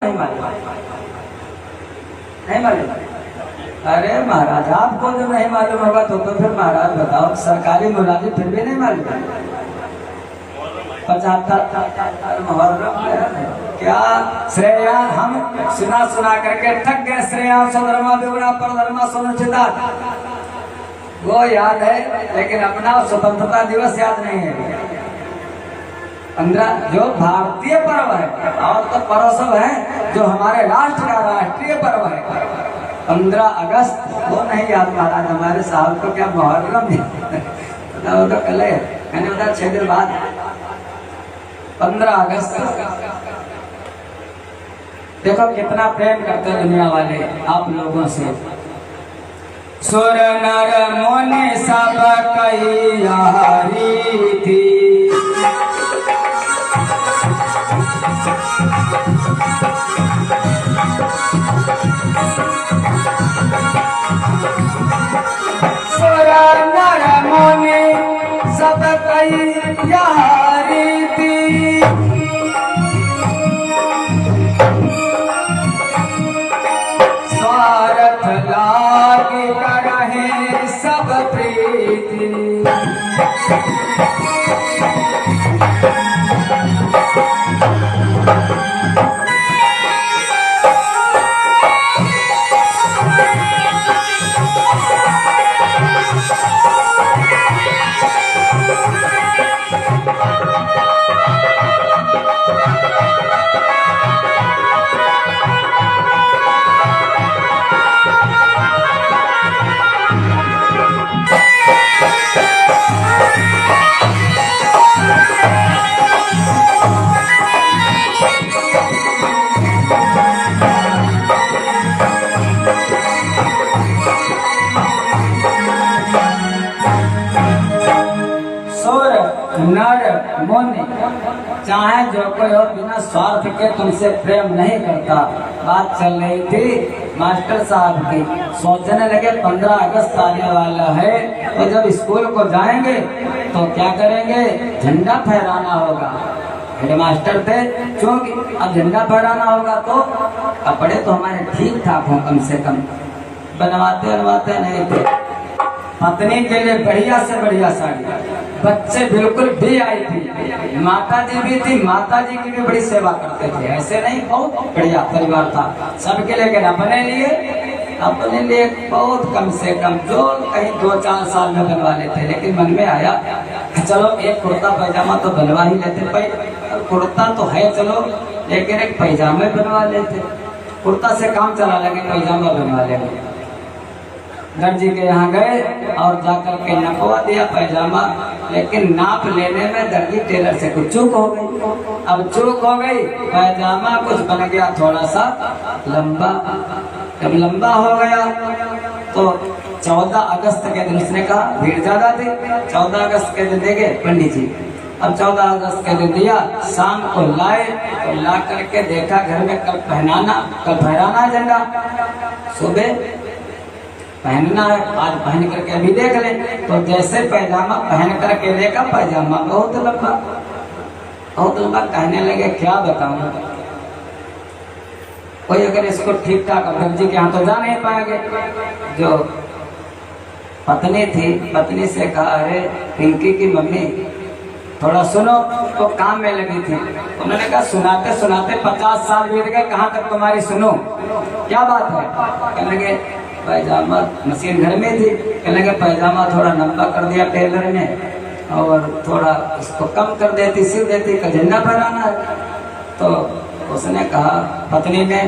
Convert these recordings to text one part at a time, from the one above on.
नहीं मालूम, नहीं मालूम। अरे महाराज आपको जब नहीं मालूम होगा तो फिर महाराज बताओ, सरकारी मुलाजिम फिर भी नहीं मालूम। 75 मुहर्रम क्या श्रेया हम सुना सुना करके थक गए। श्रेया स्वधर्मा विगुणा परधर्मा सुनिश्चिता वो याद है, लेकिन अपना स्वतंत्रता दिवस याद नहीं है। 15 जो भारतीय पर्व है, और तो पर्व सब है जो हमारे राष्ट्र का राष्ट्रीय पर्व है 15 अगस्त, वो नहीं याद महाराज हमारे साहब को। क्या मुहर्रम बताओ तो कल है, मैंने बताया 6 दिन बाद 15 अगस्त। देखो कितना प्रेम करते हैं दुनिया वाले आप लोगों से। सुर नर मुनि सब कई यारी थी, सुर नर मुनि सब कई यारी थी, स्वार्थ लाग करहे सब प्रीति, नर मुनि चाहे जो कोई हो बिना स्वार्थ के तुमसे प्रेम नहीं करता। बात चल रही थी मास्टर साहब की, सोचने लगे 15 अगस्त आने वाला है तो जब स्कूल को जाएंगे तो क्या करेंगे, झंडा फहराना होगा। हेडमास्टर थे क्योंकि अब झंडा फहराना होगा तो कपड़े तो हमारे ठीक ठाक हों, कम से कम बनवाते नहीं थे। पत्नी के लिए बढ़िया से बढ़िया साड़ी, बच्चे बिल्कुल भी आई थी, माता जी भी थी, माता जी की भी बड़ी सेवा करते थे। ऐसे नहीं, बहुत बढ़िया परिवार था सबके, लेकिन अपने लिए बहुत कम से कम जो कहीं 2-4 साल में बनवा लेते। लेकिन मन में आया चलो एक कुर्ता पैजामा तो बनवा ही लेते, भाई कुर्ता तो है चलो, लेकिन एक पैजामे बनवा लेते। कुर्ता से काम चला लेंगे, पैजामा बनवा लेंगे। दर्जी के यहाँ गए और जाकर के नपवा दिया पैजामा, लेकिन नाप लेने में दर्जी टेलर से कुछ चूक हो गई। अब चूक हो गई, पैजामा कुछ बन गया थोड़ा सा लंबा। जब लंबा हो गया तो 14 अगस्त के दिन उसने कहा, भीड़ ज्यादा थी, 14 अगस्त के दिन देंगे पंडित जी। अब 14 अगस्त के दिन दिया, शाम को लाए तो ला करके देखा घर में कल फहराना झंडा, सुबह पहनना है, आज पहन करके अभी देख ले। तो जैसे पैजामा पहन करके देखा, पैजामा बहुत लंबा कहने लगे क्या बताऊं, कोई अगर इसको ठीक ठाक दर्जी के यहाँ तो जा नहीं पाएंगे। जो पत्नी थी, पत्नी से कहा, अरे पिंकी की मम्मी थोड़ा सुनो, तो काम में लगी थी। उन्होंने कहा सुनाते सुनाते 50 साल बीत गए, कहाँ तक तुम्हारी सुनो, क्या बात है। कहने लगे पैजामा, मशीन घर में थी, कहने लगे पैजामा थोड़ा लंबा कर दिया टेलर ने और थोड़ा इसको कम कर देती, सिल देती, कल झंडा फहराना है। तो उसने कहा, पत्नी ने,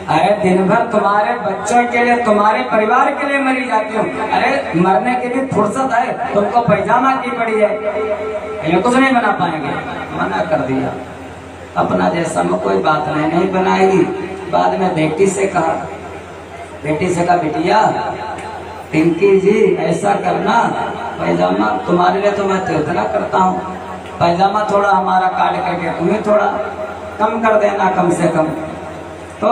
अरे दिन भर तुम्हारे बच्चों के लिए, तुम्हारे परिवार के लिए मरी जाती हूँ, अरे मरने की भी फुर्सत है, तुमको पैजामा की पड़ी है, ये कुछ नहीं बना पाएंगे। मना कर दिया, अपना जैसा में कोई बात नहीं बनाएगी। बाद में बेटी से कहा, बिटिया पिंकी जी ऐसा करना, पैजामा तुम्हारे लिए तो मैं तो इतना करता हूँ, पैजामा थोड़ा हमारा काट करके तुम्हें थोड़ा कम कर देना कम से कम। तो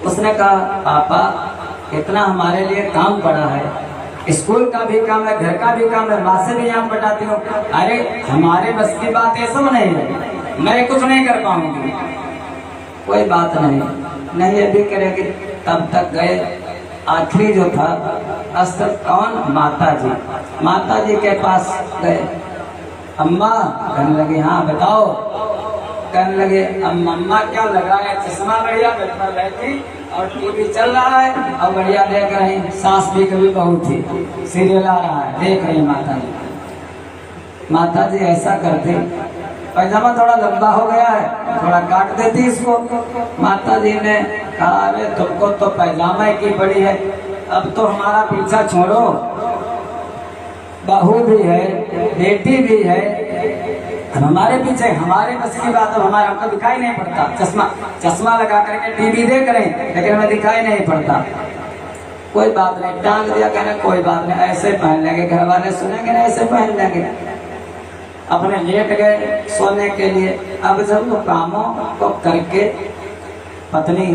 उसने कहा, पापा इतना हमारे लिए काम पड़ा है, स्कूल का भी काम है, घर का भी काम है, माँ से भी यहाँ पटाती हूँ, अरे हमारे बस की बात ये सब नहीं है, मैं कुछ नहीं कर पाऊंगी। कोई बात नहीं, नहीं अभी करेगी। तब तक गए, आखिरी जो था अस्त्र कौन, माता जी। माता जी के पास गए, अम्मा, कहने लगे हाँ बताओ। कहने लगे अम्मा क्या लगा है, चश्मा बढ़िया बैठा बैठी और टीवी चल रहा है और बढ़िया देख रही, सास भी कभी बहू थी, सीरियल आ रहा है, देख रही माता जी। माता जी ऐसा करते, पैजामा थोड़ा लंबा हो गया है, थोड़ा काट देती इसको। माता जी ने कहा अरे तुमको तो पैजामा की पड़ी है, अब तो हमारा पीछा छोड़ो, बहू भी है, बेटी भी है, हमारे पीछे, हमारे बस की बात, अब हमारे हमको दिखाई नहीं पड़ता, चश्मा लगा करके टीवी देख रहे हैं लेकिन हमें दिखाई नहीं पड़ता। कोई बात नहीं, टांग दिया, कहने कोई बात नहीं, ऐसे पहन लेंगे, घर वाले सुनेंगे ना, ऐसे पहन लेंगे। अपने लेट गए सोने के लिए। अब जब वो कामों को करके पत्नी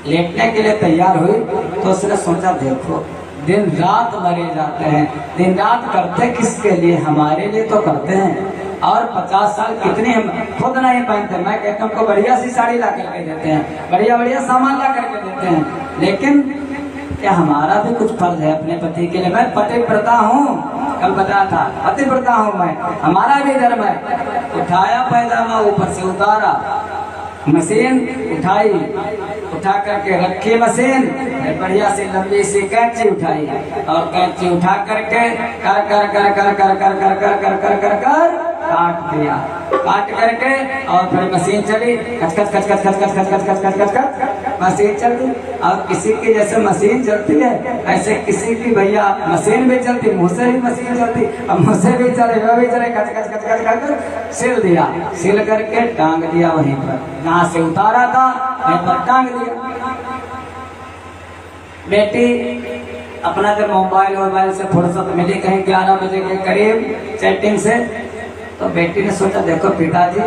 लेटने के लिए तैयार हुई तो उसने सोचा देखो दिन रात मरे जाते हैं, दिन रात करते किसके लिए, हमारे लिए तो करते हैं। और 50 साल कितने हम खुद नहीं पहनते, मैं कहता हूँ उनको बढ़िया सी साड़ी ला करके देते हैं, बढ़िया बढ़िया सामान ला करके देते हैं, लेकिन क्या हमारा भी कुछ फर्ज है अपने पति के लिए। मैं पतिव्रता हूँ, कल बताया था, पतिव्रता हूँ मैं, हमारा भी धर्म है। उठाया पैजामा, ऊपर से उतारा, मशीन उठाई, उठा करके रखी मशीन, बढ़िया सी लंबी सी कैंची उठाई और कैंची उठा करके कर कर कर कर कर कर कर कर कर कर कर कर काट दिया। काट करके और फिर मशीन चली, कच कच कच कच कच कच कच कच कच कच कच मशीन चलती। अब किसी की जैसे मशीन चलती है ऐसे किसी की भैया मशीन भी चलती, मुँह से भी मशीन चलती, अब मुँह से भी चले, वो भी चले, कच कच कच कच कर सिल दिया। सिल करके टांग दिया वहीं पर, जहाँ से उतारा था वहीं पर टांग दिया। बेटी अपना जब मोबाइल से फुर्सत मिली कहीं 11 बजे के करीब चैटिंग से, तो बेटी ने सोचा देखो पिताजी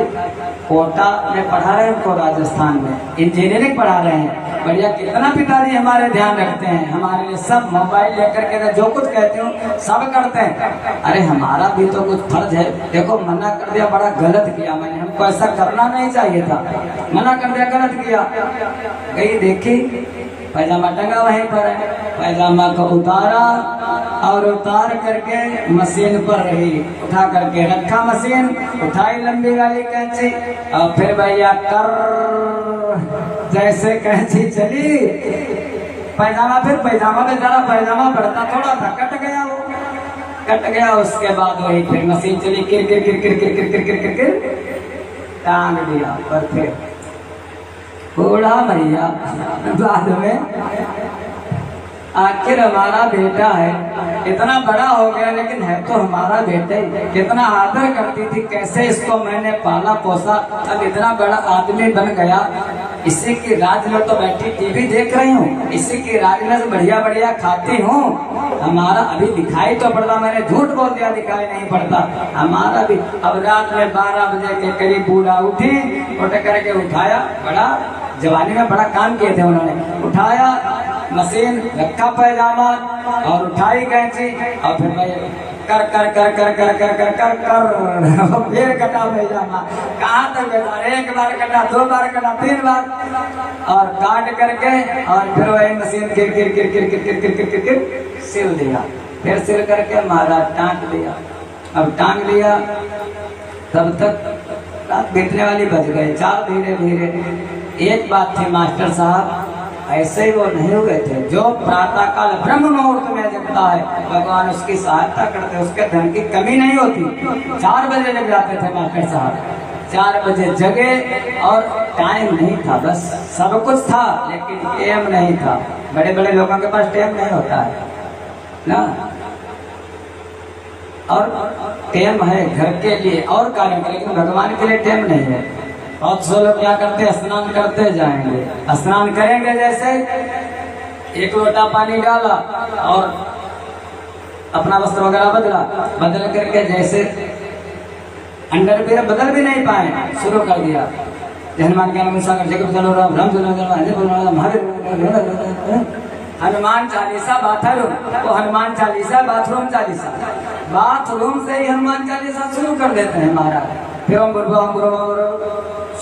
कोटा में पढ़ा रहे हैं उनको, राजस्थान में इंजीनियरिंग पढ़ा रहे हैं, बढ़िया, कितना पिताजी हमारे ध्यान रखते हैं, हमारे लिए सब मोबाइल लेकर के जो कुछ कहते हो सब करते हैं। अरे हमारा भी तो कुछ फर्ज है, देखो मना कर दिया, बड़ा गलत किया मैंने, हमको ऐसा करना नहीं चाहिए था, मना कर दिया, गलत किया। गई देखी पैजामा टंगा वहीं पर है, पैजामा को उतारा और उतार करके मशीन पर रही, उठा करके रखा मशीन, उठाई लंबी वाली कैंची और फिर भैया कर जैसे कैंची चली, पैजामा, फिर पैजामा में जरा पैजामा बढ़ता थोड़ा था, कट गया, वो कट गया। उसके बाद वही फिर मशीन चली, किर किर किर किर किर किर किर किर किर टांग दिया। पर फिर बूढ़ा भैया बाद में, आखिर हमारा बेटा है, इतना बड़ा हो गया लेकिन है तो हमारा बेटा ही, कितना आदर करती थी, कैसे इसको मैंने पाला पोसा, अब इतना बड़ा आदमी बन गया, इसी की राज में तो बैठी टीवी देख रही हूँ, इसी की राज में बढ़िया बढ़िया खाती हूँ, हमारा अभी दिखाई तो पड़ता, मैंने झूठ बोल दिया दिखाई नहीं पड़ता, हमारा भी। अब रात में 12 बजे के करीब बूढ़ा उठी, उठ करके उठाया, बड़ा जवानी में बड़ा काम किए थे उन्होंने, उठाया मशीन, रखा पैजामा और उठाई कैंची और फिर मैं कर कर कर कर कर कर कर कर कर फिर कटा पैजामा, कहाँ तक बेटा, 1 बार कटा, 2 बार कटा, 3 बार और काट करके और फिर वही मशीन किर किर किर किर किर किर किर किर किर किर सिल दिया। फिर सिल करके मारा, टांग दिया। अब टांग लिया तब तक रात बीतने वाली बज गए 4। धीरे धीरे एक बात थी मास्टर साहब, ऐसे ही वो नहीं हुए थे, जो प्रातः काल ब्रह्म मुहूर्त में जगता है भगवान उसकी सहायता करते, उसके धन की कमी नहीं होती। 4 बजे जग जाते थे मास्टर साहब, 4 बजे जगे और टाइम नहीं था, बस सब कुछ था लेकिन टाइम नहीं था। बड़े बड़े लोगों के पास टाइम नहीं होता है ना, और टाइम है घर के लिए और कार्य के, लेकिन भगवान के लिए टाइम नहीं है। बहुत से लोग क्या करते हैं, स्नान करते जाएंगे, स्नान करेंगे, जैसे 1 लोटा पानी डाला और अपना वस्त्र वगैरह बदला, बदल करके जैसे अंडरवियर बदल भी नहीं पाए, शुरू कर दिया हनुमान के नाम सागर जगत चलो राम राम हनुमान चालीसा बाथरूम, वो हनुमान चालीसा बाथरूम चालीसा, बाथरूम से ही हनुमान चालीसा शुरू कर देते हैं महाराज। फिर